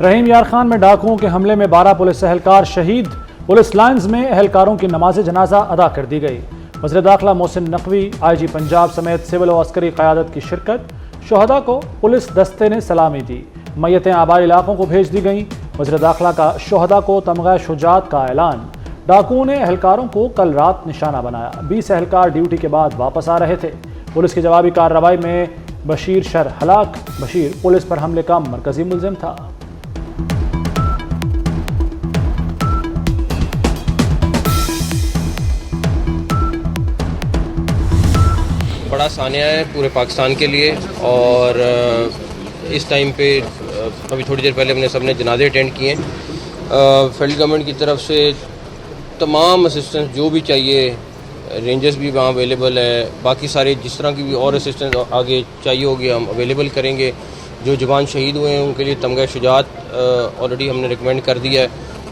रहीम यार खान में डाकुओं के हमले में 12 पुलिस एहलकार शहीद। पुलिस लाइन्स में एहलकारों की नमाज जनाजा अदा कर दी गई। वज़ीर दाखिला मोहसिन नकवी, IG पंजाब समेत सिविल व अस्करी क़यादत की शिरकत। शोहदा को पुलिस दस्ते ने सलामी दी। मैयतें आबाई इलाकों को भेज दी गईं। वज़ीर दाखिला का शोहदा को तमगा शुजात का ऐलान। डाकुओं ने एहलकारों को कल रात निशाना बनाया। 20 एहलकार ड्यूटी के बाद वापस आ रहे थे। पुलिस की जवाबी कार्रवाई में बशीर शर हलाक। बशीर पुलिस पर हमले का मरकजी मुलजिम था। बड़ा सानिया है पूरे पाकिस्तान के लिए और इस टाइम पे अभी थोड़ी देर पहले हमने सबने जनाजे अटेंड किए। फेडरल गवर्नमेंट की तरफ से तमाम असिस्टेंस जो भी चाहिए, रेंजर्स भी वहाँ अवेलेबल है, बाकी सारे जिस तरह की भी और असिस्टेंस आगे चाहिए होगी हम अवेलेबल करेंगे। जो जवान शहीद हुए हैं उनके लिए तमगा शुजात ऑलरेडी हमने रिकमेंड कर दिया है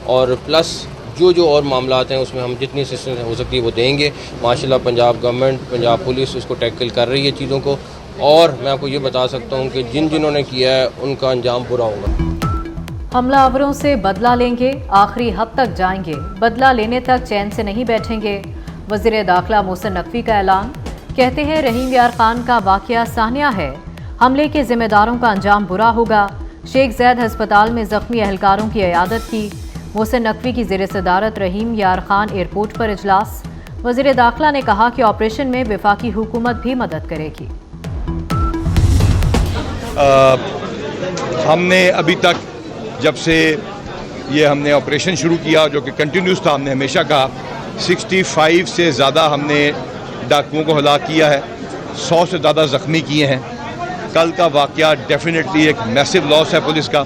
और प्लस जो और मामलात हैं उसमें हम जितनी असिस्टेंस हो सकती है वो देंगे। माशाल्लाह पंजाब गवर्नमेंट, पंजाब पुलिस उसको टैकल कर रही है चीज़ों को और मैं आपको ये बता सकता हूँ कि जिन्होंने किया है उनका अंजाम बुरा होगा। हमलावरों से बदला लेंगे, आखिरी हद तक जाएंगे, बदला लेने तक चैन से नहीं बैठेंगे। वज़ीर दाखिला मोहसिन नकवी का ऐलान। कहते हैं रहीम यार खान का वाक़या सानिया है, हमले के जिम्मेदारों का अंजाम बुरा होगा। शेख ज़ैद अस्पताल में ज़ख्मी एहलकारों की इयादत की। मोहसिन नकवी की ज़ेर सदारत रहीम यार खान एयरपोर्ट पर इजलास। वज़ीर दाखिला ने कहा कि ऑपरेशन में वफाकी हुकूमत भी मदद करेगी। हमने अभी तक जब से ये हमने ऑपरेशन शुरू किया जो कि कंटिन्यूस था, हमने हमेशा कहा 65 से ज़्यादा हमने डाकुओं को हलाक किया है, 100 से ज़्यादा ज़ख्मी किए हैं। कल का वाक़या डेफिनेटली एक मैसिव लॉस है पुलिस का,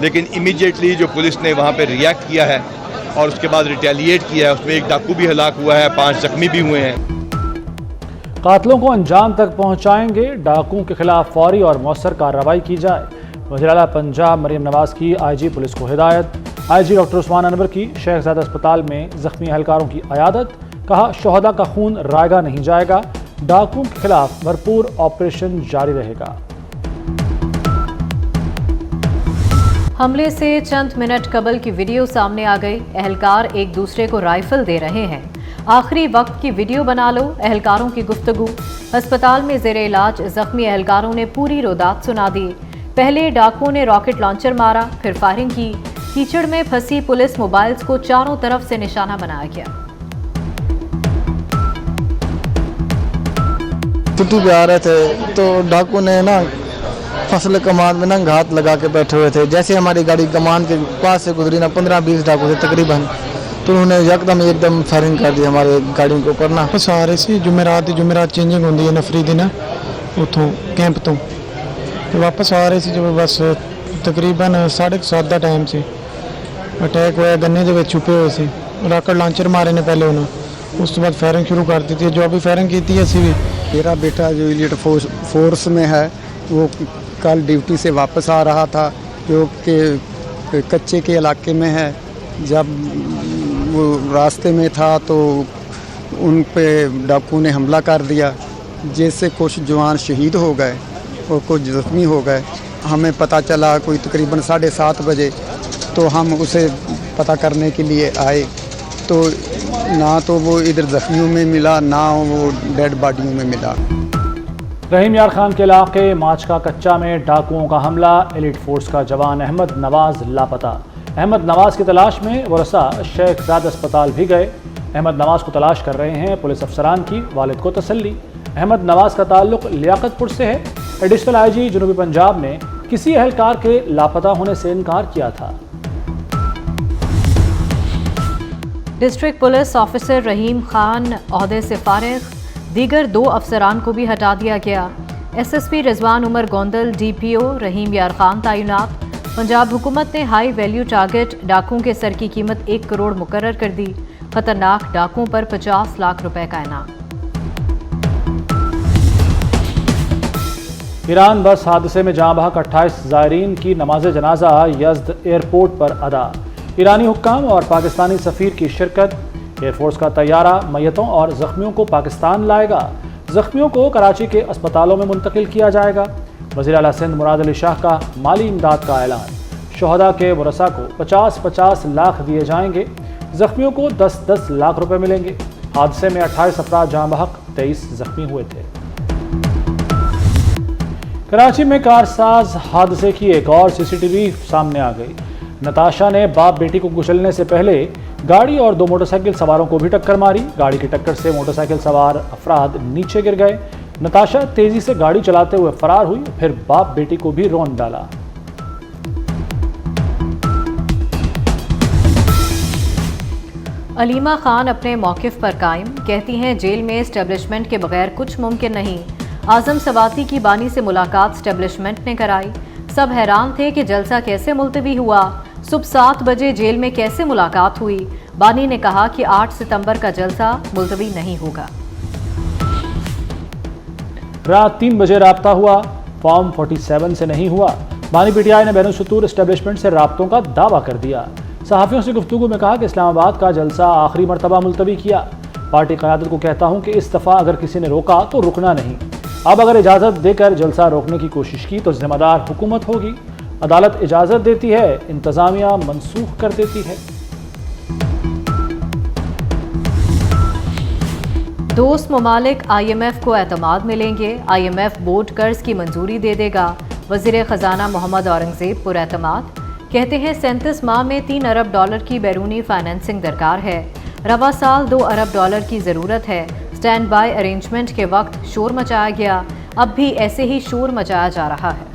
लेकिन इमीडिएटली जो पुलिस ने वहाँ पे रिएक्ट किया है और उसके बाद रिटेलिएट किया है, उसमें एक डाकू भी हलाक हुआ है, 5 ज़ख्मी भी हुए हैं। कातलों को अंजाम तक पहुँचाएंगे, डाकुओं के खिलाफ फौरी और मौसर कार्रवाई की जाए। वज़ीर आला पंजाब मरीम नवाज़ की IG पुलिस को हिदायत। IG डॉक्टर उस्मान अनवर की शेख ज़ैद अस्पताल में ज़ख्मी एहलकारों की अयादत। कहा शोहदा का खून रायगा नहीं जाएगा, डाकुओं के खिलाफ भरपूर ऑपरेशन जारी रहेगा। हमले से चंद मिनट कबल की वीडियो सामने आ गई। एहलकार एक दूसरे को राइफल दे रहे हैं। आखिरी वक्त की वीडियो बना लो, एहलकारों की गुफ्तगू। अस्पताल में जेर इलाज ज़ख्मी एहलकारों ने पूरी रोदात सुना दी। पहले डाकुओं ने रॉकेट लॉन्चर मारा, फिर फायरिंग की। कीचड़ में फंसी पुलिस मोबाइल्स को चारों तरफ से निशाना बनाया गया। टुटू पे आ रहे थे तो डाकू ने ना फसल कमान में ना घात लगा के बैठे हुए थे। जैसे हमारी गाड़ी कमान के पास से गुजरी ना 15-20 डाकू थे तकरीबन, तो उन्होंने एकदम फायरिंग कर दी हमारे गाड़ी के ऊपर ना। बस आ रहे सी जुमेरात चेंजिंग होंगी है नफरी दिन उतों कैंप तो वापस आ रहे सी जो बस तकरीबन 7:30 का टाइम से अटैक होया। गन्ने के छुपे हुए सी, रॉकेट लॉन्चर मारे ने पहले उन्होंने, उस बाद फायरिंग शुरू कर दी थी। जो अभी फायरिंग की थी असी भी। मेरा बेटा जो एलीट फोर्स में है वो कल ड्यूटी से वापस आ रहा था, जो कि कच्चे के इलाके में है। जब वो रास्ते में था तो उन पे डाकू ने हमला कर दिया, जिससे कुछ जवान शहीद हो गए और कुछ ज़ख्मी हो गए। हमें पता चला कोई तकरीबन 7:30 बजे, तो हम उसे पता करने के लिए आए तो ना तो वो इधर ज़ख्मियों में मिला, ना वो डेड बॉडियों में मिला। रहीम यार खान के इलाके माचका कच्चा में डाकुओं का हमला। एलिट फोर्स का जवान अहमद नवाज लापता। अहमद नवाज की तलाश में वरसा शेख ज़ैद अस्पताल भी गए। अहमद नवाज को तलाश कर रहे हैं पुलिस अफसरान की वालिद को तसल्ली। अहमद नवाज का ताल्लुक लियाकतपुर से है। एडिशनल IG जनूबी पंजाब ने किसी एहलकार के लापता होने से इनकार किया था। डिस्ट्रिक्ट पुलिस ऑफिसर रहीम खान ओहदे से फारिग, दीगर 2 अफसरान को भी हटा दिया गया। SSP रिजवान उमर गोंदल, DPO रहीम यार खान तैनात। पंजाब हुकूमत ने हाई वैल्यू टारगेट डाकुओं के सर की कीमत 1 करोड़ मुकर्रर कर दी। खतरनाक डाकुओं पर 50 लाख रुपए का इनाम। ईरान बस हादसे में जाँ बहक 28 ज़ायरीन की नमाज जनाजा यज़्द एयरपोर्ट पर अदा। ईरानी हुक्काम और पाकिस्तानी सफ़ीर की शिरकत। एयरफोर्स का तैयारा मैयतों और ज़ख्मियों को पाकिस्तान लाएगा। ज़ख्मियों को कराची के अस्पतालों में मुंतकिल किया जाएगा। वज़ीर आला सिंध मुराद अली शाह का माली इमदाद का ऐलान। शहदा के वरसा को 50-50 लाख दिए जाएंगे। जख्मियों को 10-10 लाख रुपए मिलेंगे। हादसे में 28 अफराद जान बहक, 23 जख्मी हुए थे। कराची में कारसाज हादसे की एक और सीसीटीवी सामने आ गई। नताशा ने बाप बेटी को कुचलने से पहले गाड़ी और 2 मोटरसाइकिल सवारों को भी टक्कर मारी। गाड़ी की टक्कर से मोटरसाइकिल सवार अफराद नीचे गिर गए। नताशा तेजी से गाड़ी चलाते हुए फरार हुई, फिर बाप बेटी को भी रौंद डाला। अलीमा खान अपने मौक़िफ़ पर कायम, कहती हैं जेल में एस्टेब्लिशमेंट के बगैर कुछ मुमकिन नहीं। आज़म सवाती की बानी से मुलाकात एस्टेब्लिशमेंट ने कराई। सब हैरान थे कि जलसा कैसे मुलतवी हुआ। सुबह 7 बजे जेल में कैसे मुलाकात हुई। बानी ने कहा कि 8 सितंबर का जलसा मुलतवी नहीं होगा। रात 3 बजे राब्ता हुआ, फॉर्म 47 से नहीं हुआ। बानी पीटीआई ने बैनुल-सुतूर एस्टेब्लिशमेंट से राब्तों का दावा कर दिया। सहाफ़ियों से गुफ्तगू में कहा कि इस्लामाबाद का जलसा आखिरी मरतबा मुलतवी किया। पार्टी क़यादत को कहता हूँ कि इस दफ़ा अगर किसी ने रोका तो रुकना नहीं। अब अगर इजाज़त देकर जलसा रोकने की कोशिश की तो जिम्मेदार हुकूमत होगी। अदालत इजाज़त देती है, इंतज़ामिया मनसूख कर देती है। दोस्त ममालिक IMF को एतमाद मिलेंगे। IMF बोर्ड कर्ज की मंजूरी दे देगा। वज़ीर ख़जाना मोहम्मद औरंगज़ेब पुरएतमाद, कहते हैं 37 माह में $3 अरब की बैरूनी फाइनेंसिंग दरकार है। रवा साल $2 अरब की ज़रूरत है। स्टैंड बाय अरेंजमेंट के वक्त शोर मचाया गया, अब भी ऐसे ही शोर मचाया जा रहा है।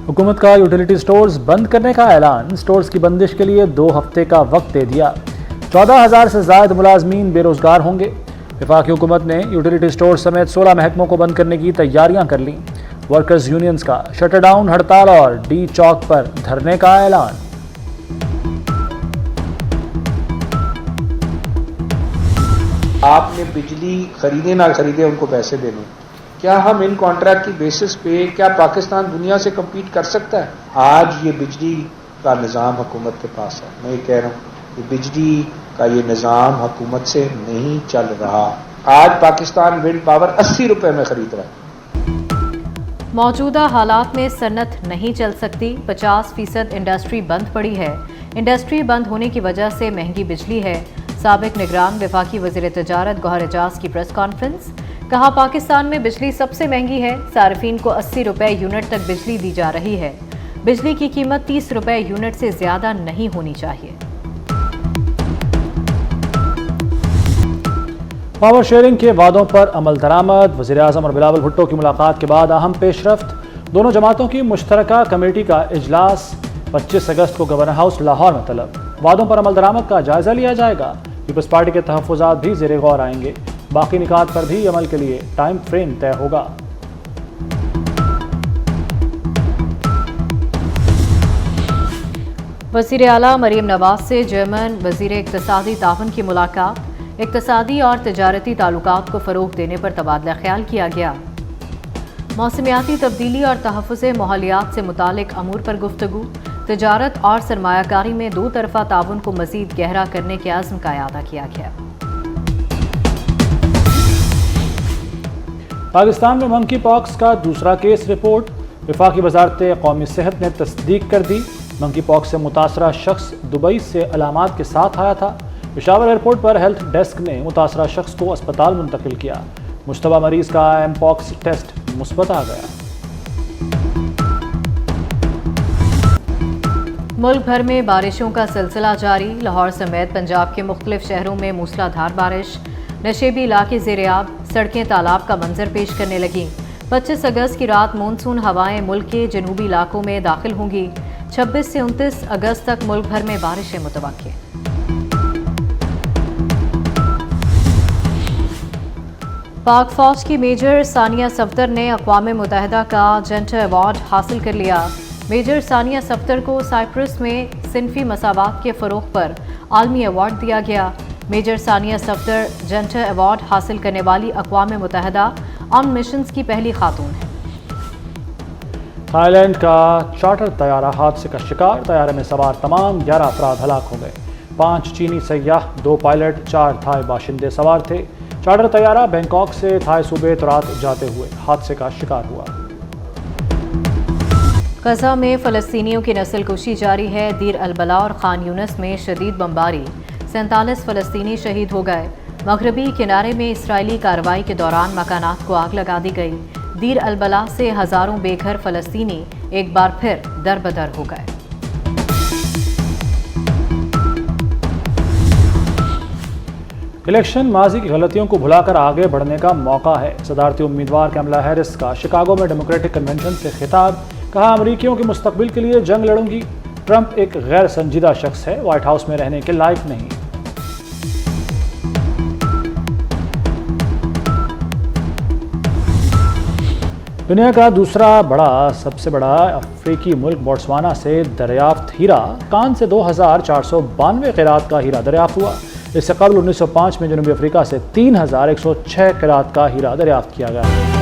हुकूमत का यूटिलिटी स्टोर्स बंद करने का ऐलान। स्टोर्स की बंदिश के लिए 2 हफ्ते का वक्त दे दिया। 14,000 से ज़ायद मुलाजमीन बेरोजगार होंगे। वफाकी हुकूमत ने यूटिलिटी स्टोर समेत 16 महकमों को बंद करने की तैयारियां कर लीं। वर्कर्स यूनियंस का शटर डाउन, हड़ताल और डी चौक पर धरने का ऐलान। आपने बिजली खरीदे ना खरीदे उनको पैसे देने, क्या हम इन कॉन्ट्रैक्ट की बेसिस पे क्या पाकिस्तान दुनिया से कम्पीट कर सकता है? आज ये बिजली का निज़ाम हुकूमत के पास है। मैं ये कह रहा हूँ कि बिजली का ये निज़ाम हुकूमत से नहीं चल रहा। आज पाकिस्तान विंड पावर 80 रुपए में खरीद रहा है। मौजूदा हालात में सन्नत नहीं चल सकती। 50% इंडस्ट्री बंद पड़ी है। इंडस्ट्री बंद होने की वजह से महंगी बिजली है। साबिक निगरान वफाकी वज़ीर तजारत गौहर एजाज की प्रेस कॉन्फ्रेंस, कहा पाकिस्तान में बिजली सबसे महंगी है। सार्फिन को 80 रुपए यूनिट तक बिजली दी जा रही है। बिजली की कीमत 30 रुपए यूनिट से ज्यादा नहीं होनी चाहिए। पावर शेयरिंग के वादों पर अमल दरामद। वज़ीर आज़म और बिलावल भुट्टो की मुलाकात के बाद अहम पेशरफ्त। दोनों जमातों की मुश्तरका कमेटी का इजलास 25 अगस्त को गवर्नर हाउस लाहौर में तलब। वादों पर अमल दरामद का जायजा लिया जाएगा। पीपल्स पार्टी के तहफ़्फ़ुज़ात भी ज़ेरे गौर आएंगे। बाकी निकात पर भी अमल के लिए टाइम फ्रेम तय होगा। वज़ीर आला मरीम नवाज से जर्मन वज़ीर इक़्तिसादी ताउन की मुलाकात। इक़्तिसादी और तिजारती ताल्लुकात को फ़रोग़ देने पर तबादला ख्याल किया गया। मौसमियाती तब्दीली और तहफ़्फ़ुज़ माहौलियात से मुतालिक अमूर पर गुफ्तगू। तिजारत और सरमायाकारी में 2 तरफ़ा ताउन को मज़ीद गहरा करने के आज़्म का इआदा किया गया। पाकिस्तान में मंकी पॉक्स का दूसरा केस रिपोर्ट। वफाकी वज़ारत कौमी सेहत ने तस्दीक कर दी। मंकी पॉक्स से मुतासरा शख्स दुबई से अलामात के साथ आया था। पेशावर एयरपोर्ट पर हेल्थ डेस्क ने मुतासरा शख्स को अस्पताल मुंतकिल किया। मुश्तबा मरीज़ का एमपॉक्स टेस्ट मुस्बत आ गया। मुल्क भर में बारिशों का सिलसिला जारी। लाहौर समेत पंजाब के मुख्तलिफ शहरों में मूसलाधार बारिश। नशेबी इलाके ज़ेरे-आब, सड़कें तालाब का मंजर पेश करने लगीं। 25 अगस्त की रात मानसून हवाएं मुल्क के जनूबी इलाकों में दाखिल होंगी। 26 से 29 अगस्त तक मुल्क भर में बारिशें मुतवक्के। पाक फौज की मेजर सानिया सफ्दर ने अक़वाम मुत्तहिदा का जेंटर अवार्ड हासिल कर लिया। मेजर सानिया सफ्दर को साइप्रस में सिनफी मसावात के फ़रोग़ पर आलमी अवार्ड दिया गया। मेजर सानिया सफ्दर जेंटर अवार्ड हासिल करने वाली अक़वाम मुत्तहिदा आर्म मिशंस की पहली खातून है। थाईलैंड का चार्टर तैयारा हादसे का शिकार। तैयारे में सवार तमाम 11 अफराद हलाक हो गए। 5 चीनी सयाह, 2 पायलट, 4 थाई बाशिंदे सवार थे। चार्टर तैयारा बैंकॉक से थाई सूबे तुरात जाते हुए हादसे का शिकार हुआ। गजा में फ़लस्तीनियों की नस्लकुशी जारी है। दीर अलबला और खान यूनस में शदीद बमबारी, 47 फ़लस्तीनी शहीद हो गए। मगरबी किनारे में इसराइली कार्रवाई के दौरान मकानात को आग लगा दी गई। दीर अलबला से हज़ारों बेघर फ़लस्तीनी एक बार फिर दरबदर हो गए। इलेक्शन माजी की गलतियों को भुलाकर आगे बढ़ने का मौका है। सदारती उम्मीदवार कमला हैरिस का शिकागो में डेमोक्रेटिक कन्वेंशन से खिताब, कहा अमरीकियों के मुस्तकबिल के लिए जंग लड़ूंगी। ट्रंप एक गैर संजीदा शख्स है, व्हाइट हाउस में रहने के लायक नहीं। दुनिया का सबसे बड़ा अफ्रीकी मुल्क बोट्सवाना से दरियाफ्त हीरा, कान से 2492 क़िरात का हीरा दरियाफ्त हुआ। इससे कबल 1905 में जनूबी अफ्रीका से 3106 क़िरात का हीरा दरियाफ्त किया गया।